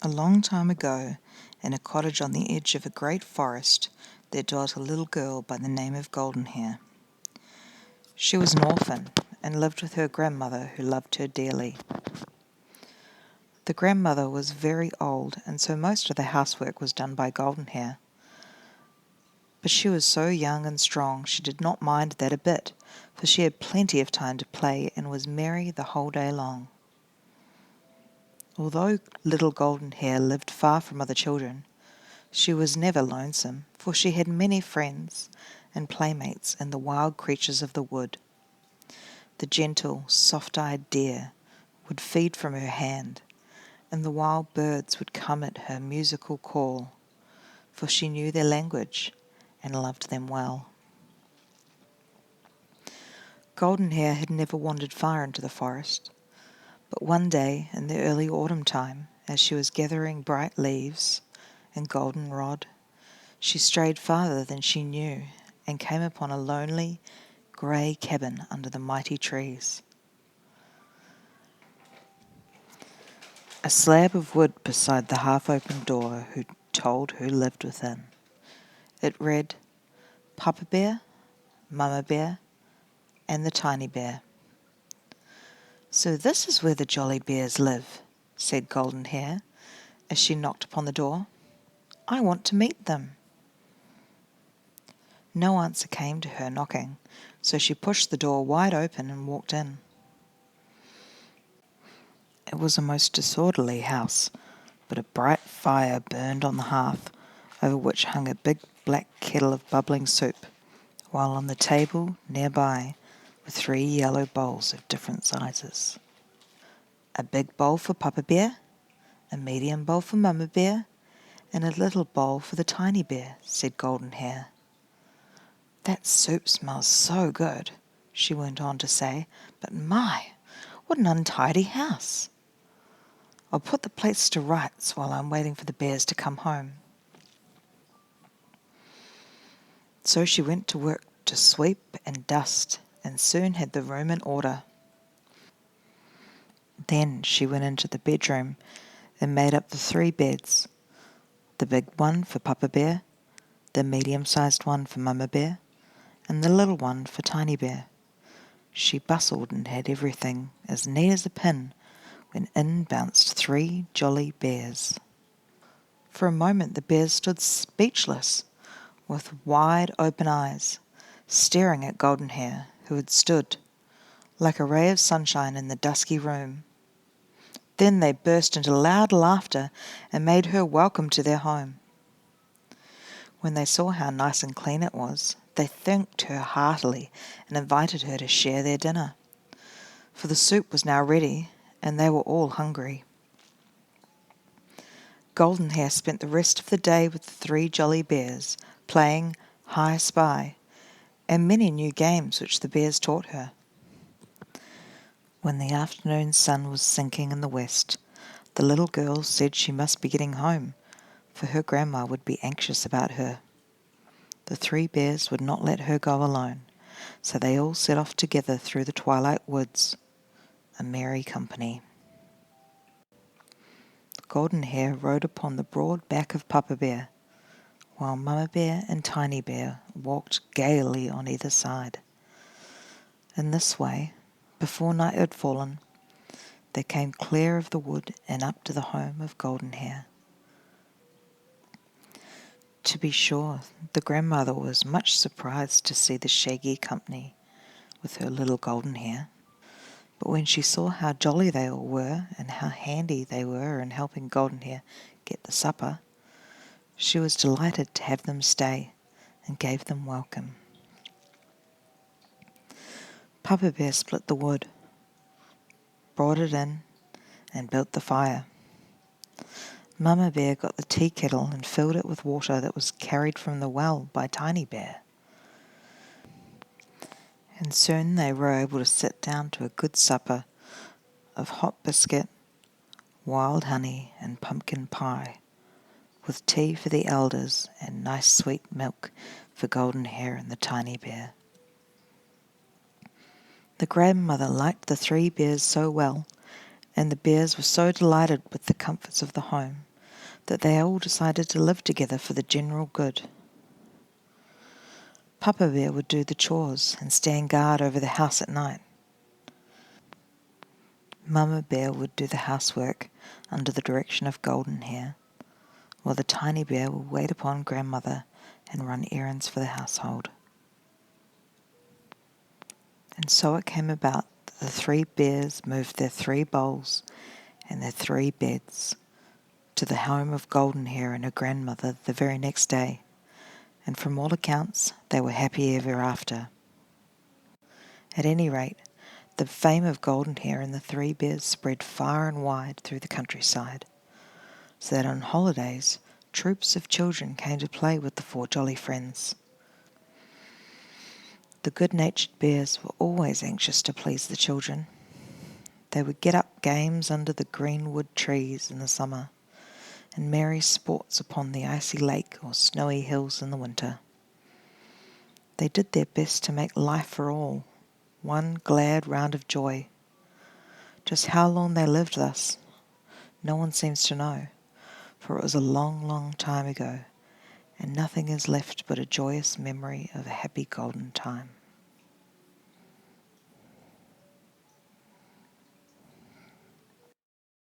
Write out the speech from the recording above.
A long time ago, in a cottage on the edge of a great forest, there dwelt a little girl by the name of Goldenhair. She was an orphan and lived with her grandmother, who loved her dearly. The grandmother was very old, and so most of the housework was done by Goldenhair. But she was so young and strong she did not mind that a bit, for she had plenty of time to play and was merry the whole day long. Although little Goldenhair lived far from other children, she was never lonesome, for she had many friends and playmates in the wild creatures of the wood. The gentle, soft-eyed deer would feed from her hand, and the wild birds would come at her musical call, for she knew their language and loved them well. Goldenhair had never wandered far into the forest, but one day in the early autumn time, as she was gathering bright leaves and goldenrod, she strayed farther than she knew and came upon a lonely, grey cabin under the mighty trees. A slab of wood beside the half-open door who told who lived within. It read, Papa Bear, Mama Bear, and the Tiny Bear. "So this is where the jolly bears live," said Goldenhair, as she knocked upon the door. "I want to meet them." No answer came to her knocking, so she pushed the door wide open and walked in. It was a most disorderly house, but a bright fire burned on the hearth, over which hung a big black kettle of bubbling soup, while on the table nearby were 3 yellow bowls of different sizes. A big bowl for Papa Bear, a medium bowl for Mama Bear, and a little bowl for the Tiny Bear, said Goldenhair. "That soup smells so good," she went on to say, "but my, what an untidy house! I'll put the plates to rights while I'm waiting for the bears to come home." So she went to work to sweep and dust, and soon had the room in order. Then she went into the bedroom and made up the 3 beds, the big one for Papa Bear, the medium-sized one for Mama Bear, and the little one for Tiny Bear. She bustled and had everything as neat as a pin, when in bounced 3 jolly bears. For a moment the bears stood speechless, with wide open eyes, staring at Goldenhair, who had stood like a ray of sunshine in the dusky room. Then they burst into loud laughter and made her welcome to their home. When they saw how nice and clean it was, they thanked her heartily and invited her to share their dinner, for the soup was now ready and they were all hungry. Goldenhair spent the rest of the day with the 3 jolly bears, playing Hi Spy, and many new games which the bears taught her. When the afternoon sun was sinking in the west, the little girl said she must be getting home, for her grandma would be anxious about her. The 3 bears would not let her go alone, so they all set off together through the twilight woods, a merry company. Goldenhair rode upon the broad back of Papa Bear, while Mama Bear and Tiny Bear walked gaily on either side. In this way, before night had fallen, they came clear of the wood and up to the home of Goldenhair. To be sure, the grandmother was much surprised to see the shaggy company with her little Goldenhair, but when she saw how jolly they all were and how handy they were in helping Goldenhair get the supper, she was delighted to have them stay and gave them welcome. Papa Bear split the wood, brought it in, and built the fire. Mama Bear got the tea kettle and filled it with water that was carried from the well by Tiny Bear. And soon they were able to sit down to a good supper of hot biscuit, wild honey and pumpkin pie, with tea for the elders and nice sweet milk for Goldenhair and the Tiny Bear. The grandmother liked the 3 bears so well, and the bears were so delighted with the comforts of the home, that they all decided to live together for the general good. Papa Bear would do the chores and stand guard over the house at night. Mama Bear would do the housework under the direction of Golden Hair, while the tiny bear would wait upon Grandmother and run errands for the household. And so it came about that the 3 bears moved their 3 bowls and their 3 beds to the home of Golden Hair and her grandmother the very next day, and from all accounts they were happy ever after. At any rate, the fame of Golden Hair and the 3 bears spread far and wide through the countryside, so that on holidays troops of children came to play with the 4 jolly friends. The good-natured bears were always anxious to please the children. They would get up games under the greenwood trees in the summer, and merry sports upon the icy lake or snowy hills in the winter. They did their best to make life for all one glad round of joy. Just how long they lived thus, no one seems to know, for it was a long, long time ago, and nothing is left but a joyous memory of a happy golden time.